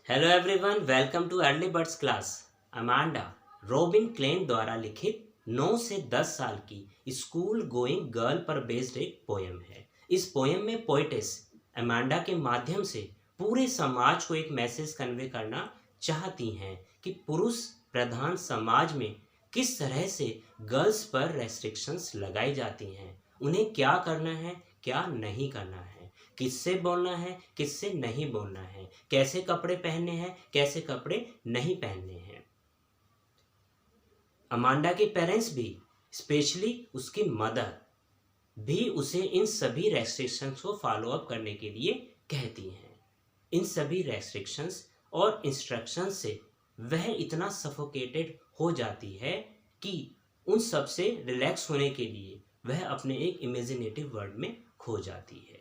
Hello everyone, welcome to Early Birds class. Amanda Robin Klein द्वारा लिखित 9 से 10 साल की स्कूल गोइंग गर्ल पर बेस्ड एक पोयम है। इस पोयम में पोइटेस अमांडा के माध्यम से पूरे समाज को एक मैसेज कन्वे करना चाहती हैं कि पुरुष प्रधान समाज में किस तरह से गर्ल्स पर रेस्ट्रिक्शंस लगाई जाती हैं, उन्हें क्या करना है, क्या नहीं करना है, किससे बोलना है, किससे नहीं बोलना है, कैसे कपड़े पहनने हैं, कैसे कपड़े नहीं पहनने हैं। अमांडा के पेरेंट्स भी, स्पेशली उसकी मदर भी उसे इन सभी रेस्ट्रिक्शंस को फॉलो अप करने के लिए कहती हैं। इन सभी रेस्ट्रिक्शंस और इंस्ट्रक्शंस से वह इतना सफोकेटेड हो जाती है कि उन सब से रिलैक्स होने के लिए वह अपने एक इमेजिनेटिव वर्ल्ड में खो जाती है,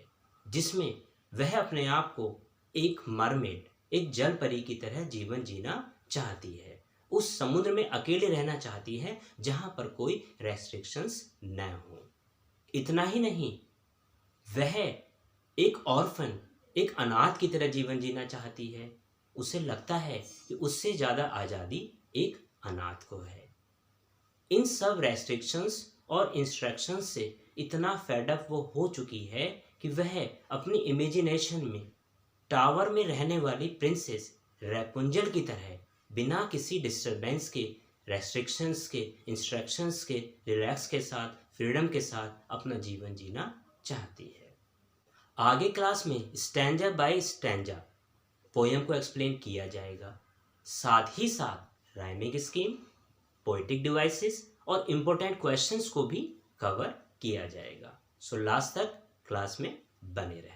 जिसमें वह अपने आप को एक मरमेड, एक जल परी की तरह जीवन जीना चाहती है। उस समुद्र में अकेले रहना चाहती है जहां पर कोई रेस्ट्रिक्शंस न हो। इतना ही नहीं, वह एक ऑर्फन, एक अनाथ की तरह जीवन जीना चाहती है। उसे लगता है कि उससे ज़्यादा आज़ादी एक अनाथ को है। इन सब रेस्ट्रिक्शंस और इंस्ट्रक्शंस से इतना फेडअप वो हो चुकी है कि वह अपनी इमेजिनेशन में टावर में रहने वाली प्रिंसेस रैपुंजल की तरह बिना किसी डिस्टरबेंस के, रेस्ट्रिक्शंस के, इंस्ट्रक्शंस के, रिलैक्स के साथ, फ्रीडम के साथ अपना जीवन जीना चाहती है। आगे क्लास में स्टैंजा बाय स्टैंजा पोयम को एक्सप्लेन किया जाएगा, साथ ही साथ राइमिंग स्कीम, पोएटिक डिवाइसेस और इम्पोर्टेंट क्वेश्चंस को भी कवर किया जाएगा। सो लास्ट तक क्लास में बने रहना।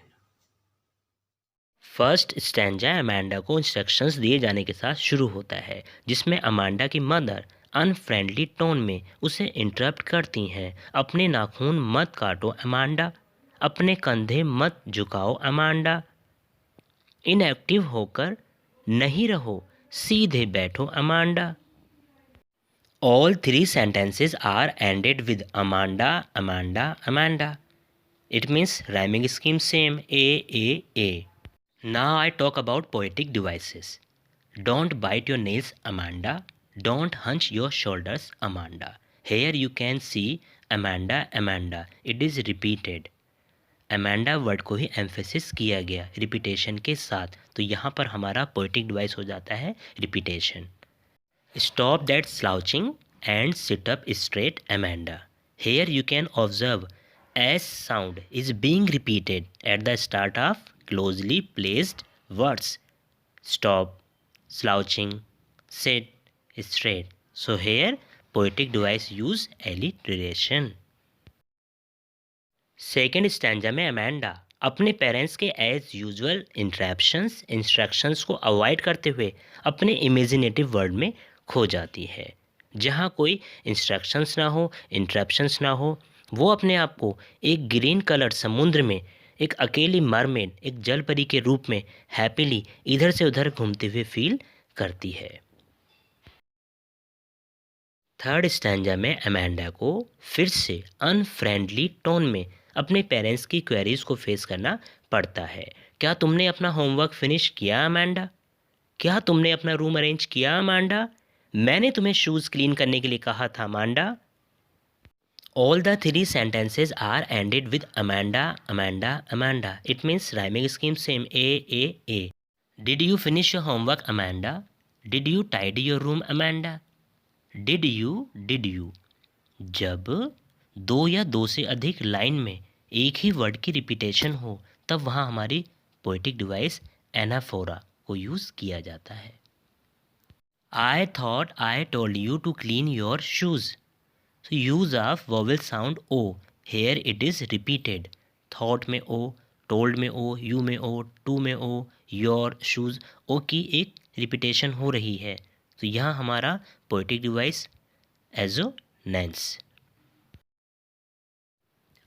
फर्स्ट स्टैंजा अमांडा को इंस्ट्रक्शंस दिए जाने के साथ शुरू होता है, जिसमें अमांडा की मदर अनफ्रेंडली टोन में उसे इंटरप्ट करती हैं। अपने नाखून मत काटो अमांडा, अपने कंधे मत झुकाओ अमांडा, इनएक्टिव होकर नहीं रहो, सीधे बैठो Amanda. All three sentences are ended with Amanda, Amanda, Amanda. It means rhyming scheme same, A. Now I talk about poetic devices. Don't bite your nails, Amanda. Don't hunch your shoulders, Amanda. Here you can see Amanda, Amanda. It is repeated. Amanda word को ही emphasis किया गया repetition के साथ, तो यहाँ पर हमारा poetic device हो जाता है repetition. Stop that slouching and sit up straight, Amanda. Here you can observe S sound is being repeated at the start of closely placed words. Stop, slouching, sit, straight. So here poetic device use alliteration. Second stanza में Amanda अपने parents के as usual instructions को avoid करते हुए अपने imaginative world में खो जाती है, जहाँ कोई इंस्ट्रक्शंस ना हो, इंटरप्शंस ना हो। वो अपने आप को एक ग्रीन कलर समुद्र में एक अकेली मरमेड, एक जल परी के रूप में हैप्पीली इधर से उधर घूमते हुए फील करती है। थर्ड स्टैंजा में अमांडा को फिर से अनफ्रेंडली टोन में अपने पेरेंट्स की क्वेरीज को फेस करना पड़ता है। क्या तुमने अपना होमवर्क फिनिश किया अमांडा? क्या तुमने अपना रूम अरेंज किया अमांडा? मैंने तुम्हें शूज़ क्लीन करने के लिए कहा था Amanda. All the three sentences are ended with Amanda, Amanda, Amanda. It means rhyming scheme same, A. Did you finish your homework Amanda? Did you tidy your room Amanda? Did you. जब दो या दो से अधिक line में एक ही word की repetition हो, तब वहाँ हमारी पोएटिक डिवाइस एनाफोरा को यूज़ किया जाता है। I thought I told you to clean your shoes. So use of vowel sound O. Here it is repeated. Thought में O, told में O, you में O, to में O, your shoes O की एक repetition हो रही है, तो यहाँ हमारा पोएटिक डिवाइस एजोनेंस।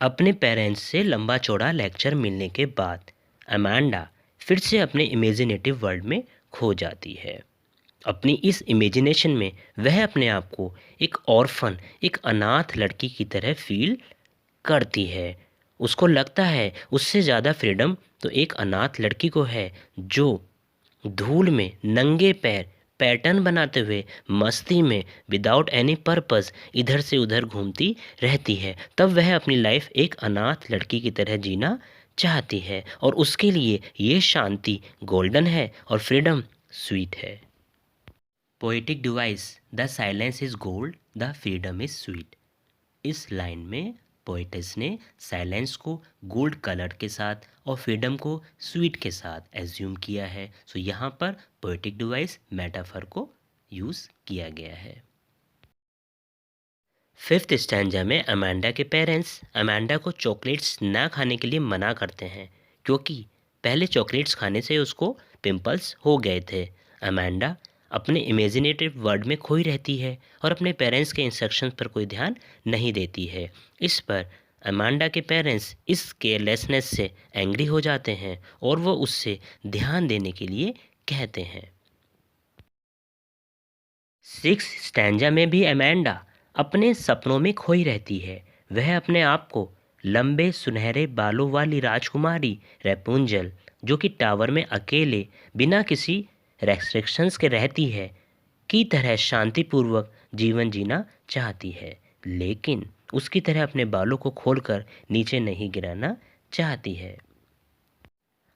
अपने पेरेंट्स से लंबा चौड़ा लेक्चर मिलने के बाद अमांडा फिर से अपने इमेजिनेटिव वर्ल्ड में खो जाती है। अपनी इस इमेजिनेशन में वह अपने आप को एक ऑर्फन, एक अनाथ लड़की की तरह फील करती है। उसको लगता है उससे ज़्यादा फ्रीडम तो एक अनाथ लड़की को है, जो धूल में नंगे पैर पैटर्न बनाते हुए मस्ती में विदाउट एनी पर्पस इधर से उधर घूमती रहती है। तब वह अपनी लाइफ एक अनाथ लड़की की तरह जीना चाहती है और उसके लिए ये शांति गोल्डन है और फ्रीडम स्वीट है। Poetic device, the silence is gold, the freedom is sweet. इस लाइन में पोएटेस ने साइलेंस को गोल्ड कलर के साथ और फ्रीडम को स्वीट के साथ एज्यूम किया है। सो यहाँ पर पोएटिक डिवाइस मेटाफर को यूज़ किया गया है। फिफ्थ स्टैंजा में अमांडा के पेरेंट्स अमांडा को चॉकलेट्स ना खाने के लिए मना करते हैं क्योंकि पहले चॉकलेट्स खाने से उसको पिंपल्स हो गए थे। अमांडा अपने इमेजिनेटिव वर्ल्ड में खोई रहती है और अपने पेरेंट्स के इंस्ट्रक्शंस पर कोई ध्यान नहीं देती है। इस पर अमांडा के पेरेंट्स इस केयरलेसनेस से एंग्री हो जाते हैं और वो उससे ध्यान देने के लिए कहते हैं। सिक्स स्टैंजा में भी अमांडा अपने सपनों में खोई रहती है। वह अपने आप को लंबे सुनहरे बालों वाली राजकुमारी रेपुंजल, जो कि टावर में अकेले बिना किसी रेस्ट्रिक्शंस के रहती है, की तरह शांतिपूर्वक जीवन जीना चाहती है, लेकिन उसकी तरह अपने बालों को खोलकर नीचे नहीं गिराना चाहती है।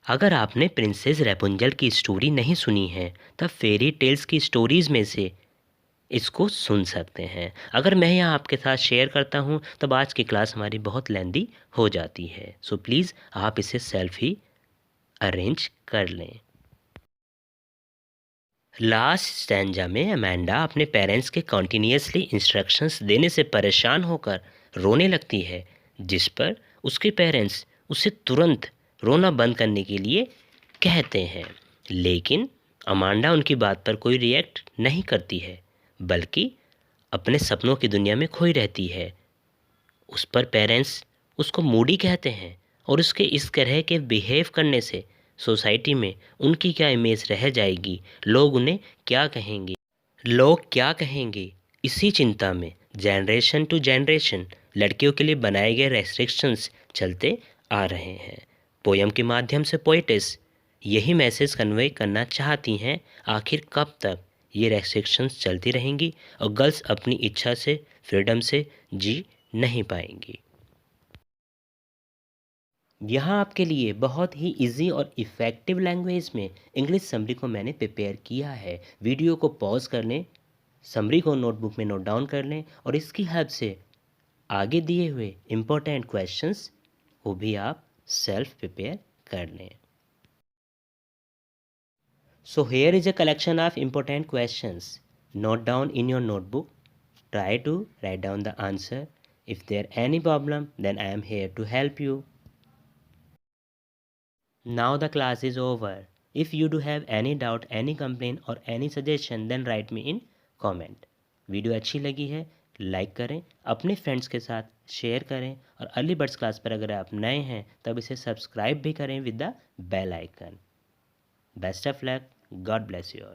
अगर आपने प्रिंसेस रेपुंजल की स्टोरी नहीं सुनी है तब फेरी टेल्स की स्टोरीज़ में से इसको सुन सकते हैं। अगर मैं यहाँ आपके साथ शेयर करता हूँ तब आज की क्लास हमारी बहुत लेंदी हो जाती है। सो प्लीज़ आप इसे सेल्फ ही अरेंज कर लें। लास्ट स्टैंजा में अमांडा अपने पेरेंट्स के कॉन्टीन्यूसली इंस्ट्रक्शंस देने से परेशान होकर रोने लगती है, जिस पर उसके पेरेंट्स उसे तुरंत रोना बंद करने के लिए कहते हैं, लेकिन अमांडा उनकी बात पर कोई रिएक्ट नहीं करती है बल्कि अपने सपनों की दुनिया में खोई रहती है। उस पर पेरेंट्स उसको मूडी कहते हैं और उसके इस तरह के बिहेव करने से सोसाइटी में उनकी क्या इमेज रह जाएगी, लोग उन्हें क्या कहेंगे, इसी चिंता में जनरेशन टू जनरेशन लड़कियों के लिए बनाए गए रेस्ट्रिक्शंस चलते आ रहे हैं। पोयम के माध्यम से पोएटेस यही मैसेज कन्वे करना चाहती हैं, आखिर कब तक ये रेस्ट्रिक्शंस चलती रहेंगी और गर्ल्स अपनी इच्छा से फ्रीडम से जी नहीं पाएंगी। यहाँ आपके लिए बहुत ही इजी और इफ़ेक्टिव लैंग्वेज में इंग्लिश समरी को मैंने प्रिपेयर किया है। वीडियो को पॉज कर लें, समरी को नोटबुक में नोट डाउन कर लें और इसकी हेल्प से आगे दिए हुए इम्पोर्टेंट क्वेश्चंस को भी आप सेल्फ प्रिपेयर कर लें। So here is a collection of important questions. Note down in your notebook. Try to write down the answer. If there any problem, then I am here to help you. Now the class is over. If you do have any doubt, any complaint or any suggestion, then write me in comment. Video अच्छी लगी है like करें, अपने friends के साथ share करें और early Birds class पर अगर आप नए हैं तब इसे सब्सक्राइब भी करें with the bell icon. Best of luck, God bless you all.